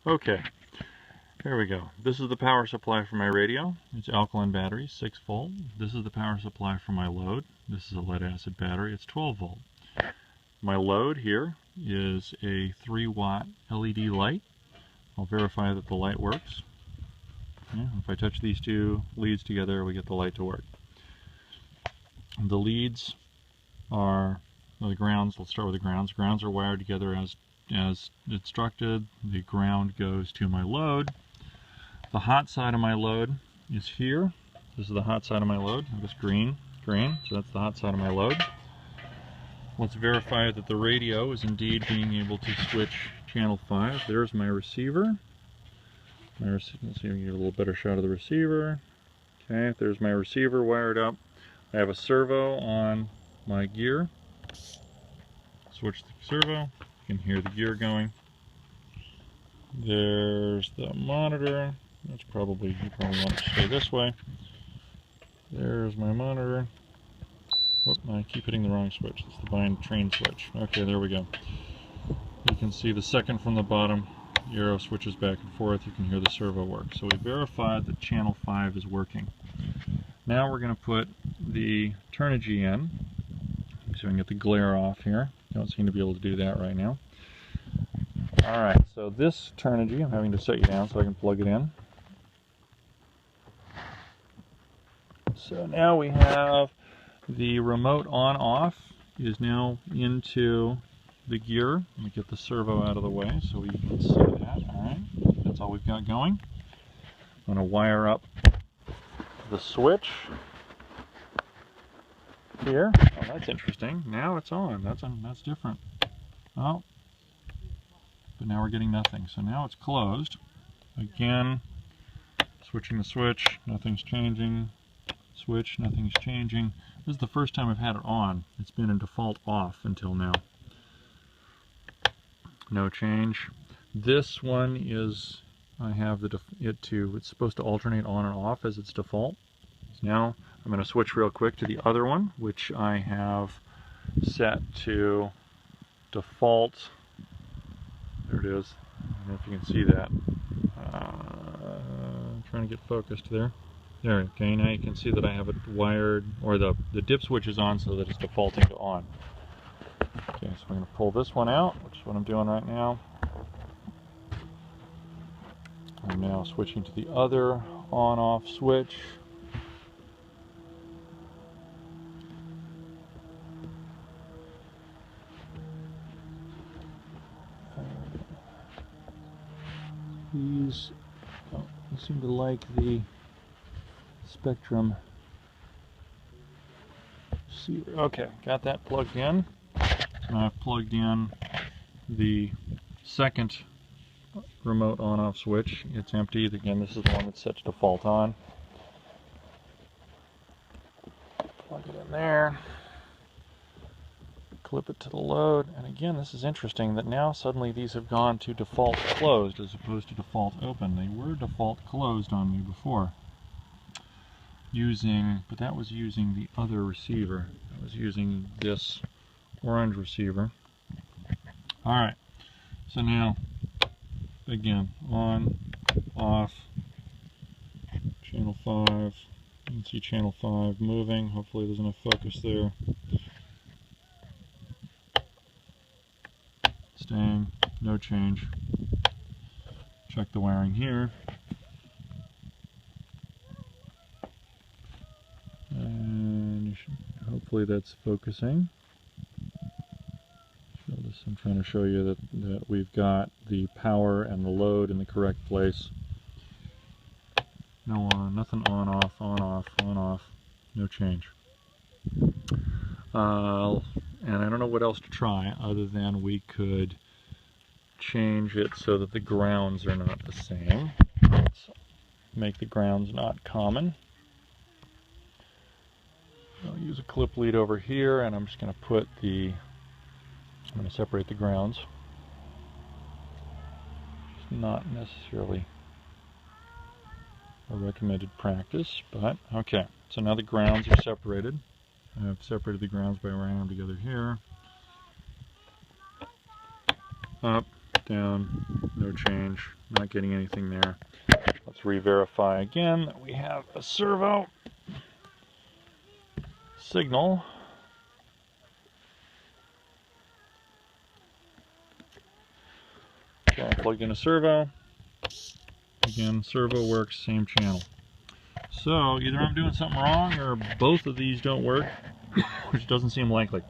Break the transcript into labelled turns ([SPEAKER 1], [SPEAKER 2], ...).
[SPEAKER 1] Okay, here we go. This is the power supply for my radio. It's alkaline battery, 6 volt. This is the power supply for my load. This is a lead acid battery, it's 12 volt. My load here is a 3-watt LED light. I'll verify that the light works. Yeah, if I touch these two leads together, we get the light to work. The leads are the grounds. Let's start with the grounds. Grounds are wired together as instructed. The ground goes to my load. The hot side of my load is here. This is the hot side of my load. It's green, so that's the hot side of my load. Let's verify that the radio is indeed being able to switch channel 5. There's my receiver. Let's see if we can get a little better shot of the receiver. Okay, there's my receiver wired up. I have a servo on my gear. Switch the servo. You can hear the gear going. There's the monitor. You probably want it to stay this way. There's my monitor. Whoop, I keep hitting the wrong switch. It's the bind train switch. Okay, there we go. You can see the second from the bottom. The arrow switches back and forth. You can hear the servo work. So we verified that channel 5 is working. Now we're going to put the Turnigy in. So we can get the glare off here. Don't seem to be able to do that right now. Alright, so this Turnigy, I'm having to set you down so I can plug it in. So now we have the remote on-off is now into the gear. Let me get the servo out of the way so we can see that. Alright, that's all we've got going. I'm going to wire up the switch here. Oh, that's interesting. Now it's on. That's different. Oh, but now we're getting nothing. So now it's closed. Again, switching the switch. Nothing's changing. Switch. Nothing's changing. This is the first time I've had it on. It's been in default off until now. No change. This one is, I have it's supposed to alternate on and off as its default. So now I'm going to switch real quick to the other one, which I have set to default. There it is. I don't know if you can see that. I'm trying to get focused there. There, okay, now you can see that I have it wired, or the dip switch is on so that it's defaulting to on. Okay, so I'm going to pull this one out, which is what I'm doing right now. I'm now switching to the other on-off switch. These seem to like the Spectrum receiver. Okay, got that plugged in. And I've plugged in the second remote on-off switch. It's empty. Again, this is the one that's set to default on. Plug it in there. Clip it to the load. And again, this is interesting that now suddenly these have gone to default closed as opposed to default open. They were default closed on me before. But that was using the other receiver. I was using this orange receiver. Alright, so now, again, on, off, channel 5. You can see channel 5 moving. Hopefully there's enough focus there. Staying, no change. Check the wiring here. And hopefully that's focusing. I'm trying to show you that we've got the power and the load in the correct place. No on, nothing on, off, on, off, on, off. No change. And I don't know what else to try other than we could change it so that the grounds are not the same. Let's make the grounds not common. I'll use a clip lead over here, and I'm just going to put I'm going to separate the grounds. It's not necessarily a recommended practice, but okay. So now the grounds are separated. I've separated the grounds by wiring them together here. Up, down, no change, not getting anything there. Let's re-verify again that we have a servo signal. Okay, plugged in a servo. Again, servo works, same channel. So either I'm doing something wrong or both of these don't work, which doesn't seem likely.